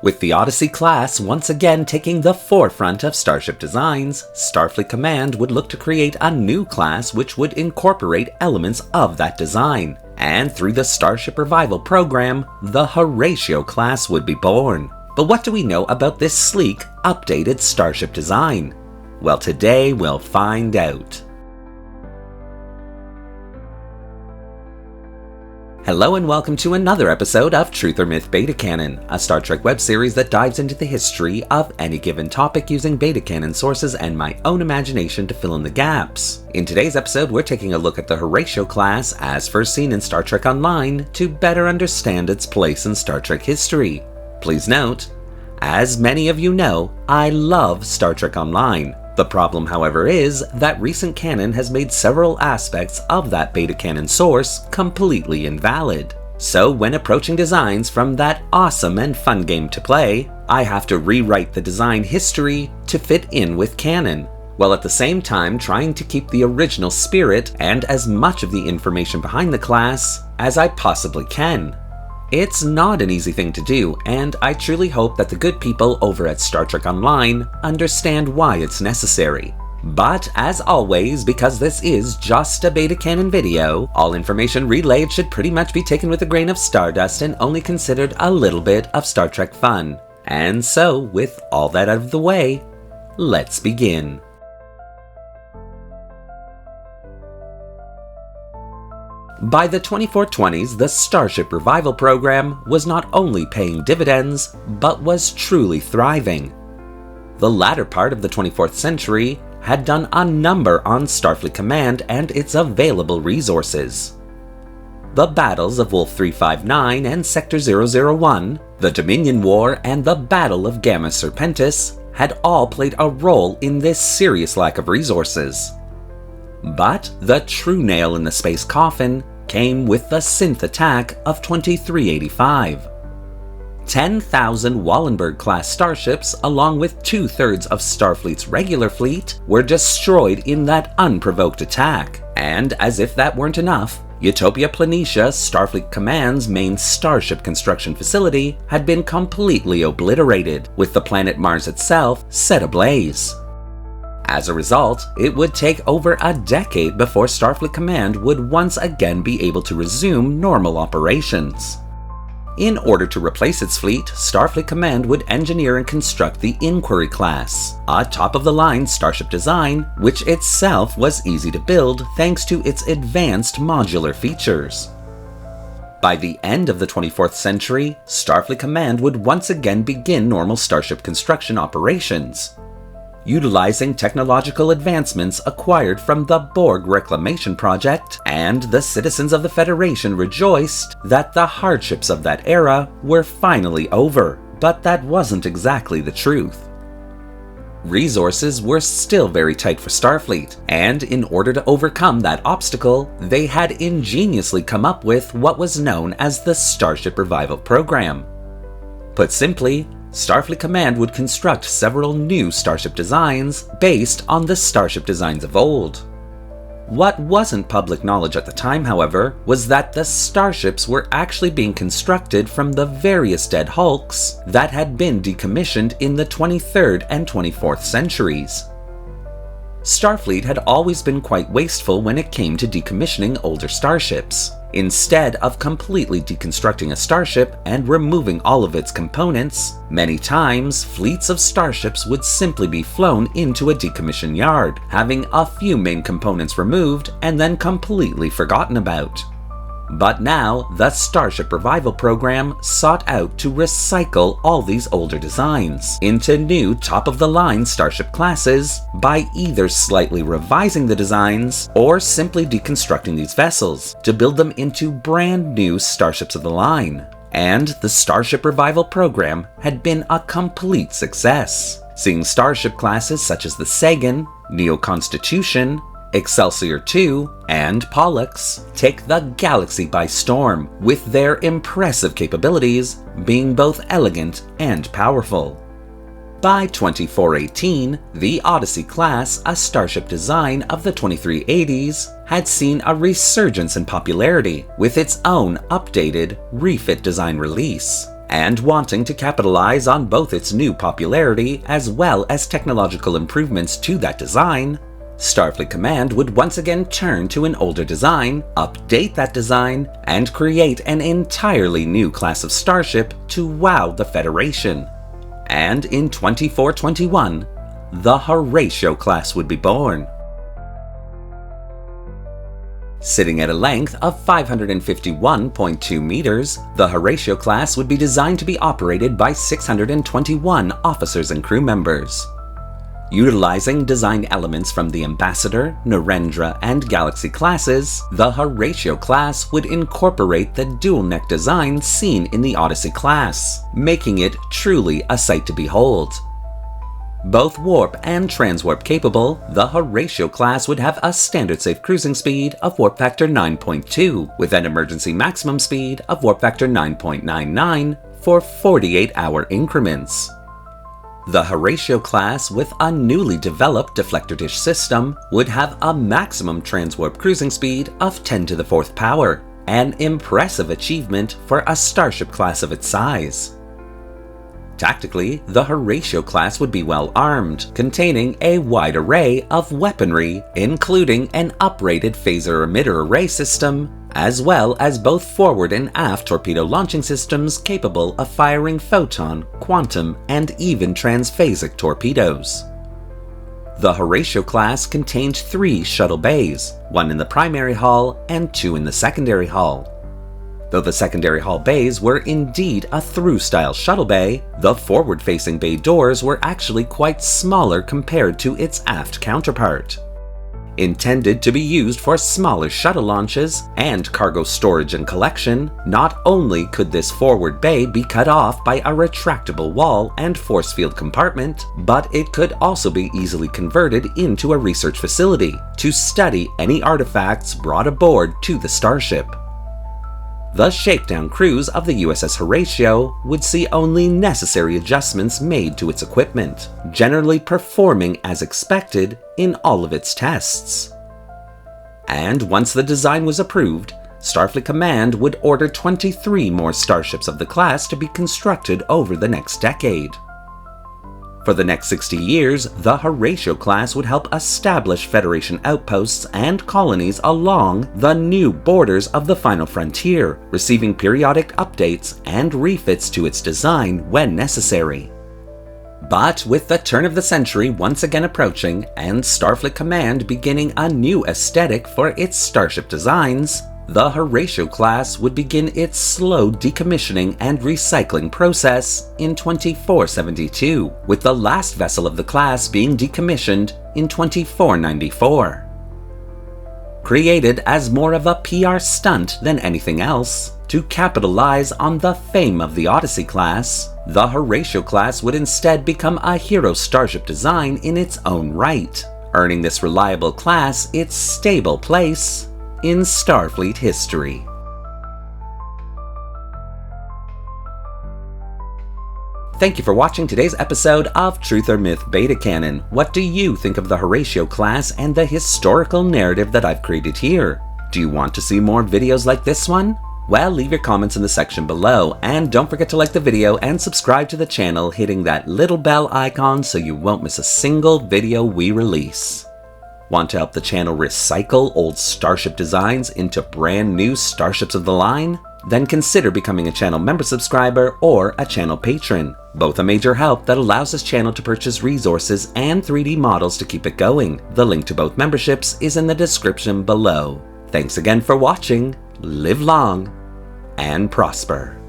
With the Odyssey class once again taking the forefront of starship designs, Starfleet Command would look to create a new class which would incorporate elements of that design. And through the Starship Revival program, the Horatio Class would be born. But what do we know about this sleek, updated starship design? Well, today we'll find out. Hello and welcome to another episode of Truth or Myth Beta Canon, a Star Trek web series that dives into the history of any given topic using beta canon sources and my own imagination to fill in the gaps. In today's episode, we're taking a look at the Horatio class as first seen in Star Trek Online to better understand its place in Star Trek history. Please note, as many of you know, I love Star Trek Online. The problem, however, is that recent canon has made several aspects of that beta canon source completely invalid. So when approaching designs from that awesome and fun game to play, I have to rewrite the design history to fit in with canon, while at the same time trying to keep the original spirit and as much of the information behind the class as I possibly can. It's not an easy thing to do, and I truly hope that the good people over at Star Trek Online understand why it's necessary. But as always, because this is just a beta canon video, all information relayed should pretty much be taken with a grain of stardust and only considered a little bit of Star Trek fun. And so, with all that out of the way, let's begin. By the 2420s, the Starship Revival program was not only paying dividends, but was truly thriving. The latter part of the 24th century had done a number on Starfleet Command and its available resources. The battles of Wolf 359 and Sector 001, the Dominion War, and the Battle of Gamma Serpentis had all played a role in this serious lack of resources. But the true nail in the space coffin came with the synth attack of 2385. 10,000 Wallenberg-class starships, along with 2/3 of Starfleet's regular fleet, were destroyed in that unprovoked attack. And as if that weren't enough, Utopia Planitia, Starfleet Command's main starship construction facility, had been completely obliterated, with the planet Mars itself set ablaze. As a result, it would take over a decade before Starfleet Command would once again be able to resume normal operations. In order to replace its fleet, Starfleet Command would engineer and construct the Inquiry class, a top-of-the-line starship design, which itself was easy to build thanks to its advanced modular features. By the end of the 24th century, Starfleet Command would once again begin normal starship construction operations, utilizing technological advancements acquired from the Borg Reclamation Project, and the citizens of the Federation rejoiced that the hardships of that era were finally over, but that wasn't exactly the truth. Resources were still very tight for Starfleet, and in order to overcome that obstacle, they had ingeniously come up with what was known as the Starship Revival program. Put simply, Starfleet Command would construct several new starship designs based on the starship designs of old. What wasn't public knowledge at the time, however, was that the starships were actually being constructed from the various dead hulks that had been decommissioned in the 23rd and 24th centuries. Starfleet had always been quite wasteful when it came to decommissioning older starships. Instead of completely deconstructing a starship and removing all of its components, many times fleets of starships would simply be flown into a decommission yard, having a few main components removed and then completely forgotten about. But now, the Starship Revival program sought out to recycle all these older designs into new top-of-the-line starship classes by either slightly revising the designs or simply deconstructing these vessels to build them into brand new starships of the line. And the Starship Revival program had been a complete success, seeing starship classes such as the Sagan, Neo-Constitution, Excelsior II, and Pollux take the galaxy by storm, with their impressive capabilities being both elegant and powerful. By 2418, the Odyssey class, a starship design of the 2380s, had seen a resurgence in popularity with its own updated, refit design release. And wanting to capitalize on both its new popularity as well as technological improvements to that design, Starfleet Command would once again turn to an older design, update that design, and create an entirely new class of starship to wow the Federation. And in 2421, the Horatio Class would be born. Sitting at a length of 551.2 meters, the Horatio Class would be designed to be operated by 621 officers and crew members. Utilizing design elements from the Ambassador, Narendra, and Galaxy classes, the Horatio Class would incorporate the dual-neck design seen in the Odyssey class, making it truly a sight to behold. Both warp and transwarp capable, the Horatio Class would have a standard safe cruising speed of warp factor 9.2, with an emergency maximum speed of warp factor 9.99 for 48-hour increments. The Horatio Class, with a newly developed deflector dish system, would have a maximum transwarp cruising speed of 10 to the 4th power, an impressive achievement for a starship class of its size. Tactically, the Horatio Class would be well armed, containing a wide array of weaponry, including an uprated phaser emitter array system, as well as both forward and aft torpedo launching systems capable of firing photon, quantum, and even transphasic torpedoes. The Horatio Class contained 3 shuttle bays, 1 in the primary hull and 2 in the secondary hull. Though the secondary hull bays were indeed a through-style shuttle bay, the forward-facing bay doors were actually quite smaller compared to its aft counterpart. Intended to be used for smaller shuttle launches and cargo storage and collection, not only could this forward bay be cut off by a retractable wall and force field compartment, but it could also be easily converted into a research facility to study any artifacts brought aboard to the starship. The shakedown crews of the USS Horatio would see only necessary adjustments made to its equipment, generally performing as expected in all of its tests. And once the design was approved, Starfleet Command would order 23 more starships of the class to be constructed over the next decade. For the next 60 years, the Horatio Class would help establish Federation outposts and colonies along the new borders of the final frontier, receiving periodic updates and refits to its design when necessary. But with the turn of the century once again approaching and Starfleet Command beginning a new aesthetic for its starship designs, the Horatio Class would begin its slow decommissioning and recycling process in 2472, with the last vessel of the class being decommissioned in 2494. Created as more of a PR stunt than anything else, to capitalize on the fame of the Odyssey class, the Horatio Class would instead become a hero starship design in its own right, earning this reliable class its stable place in Starfleet history. Thank you for watching today's episode of Truth or Myth Beta Canon. What do you think of the Horatio Class and the historical narrative that I've created here? Do you want to see more videos like this one? Well, leave your comments in the section below, and don't forget to like the video and subscribe to the channel, hitting that little bell icon so you won't miss a single video we release. Want to help the channel recycle old starship designs into brand new starships of the line? Then consider becoming a channel member subscriber or a channel patron, both a major help that allows this channel to purchase resources and 3D models to keep it going. The link to both memberships is in the description below. Thanks again for watching, live long, and prosper.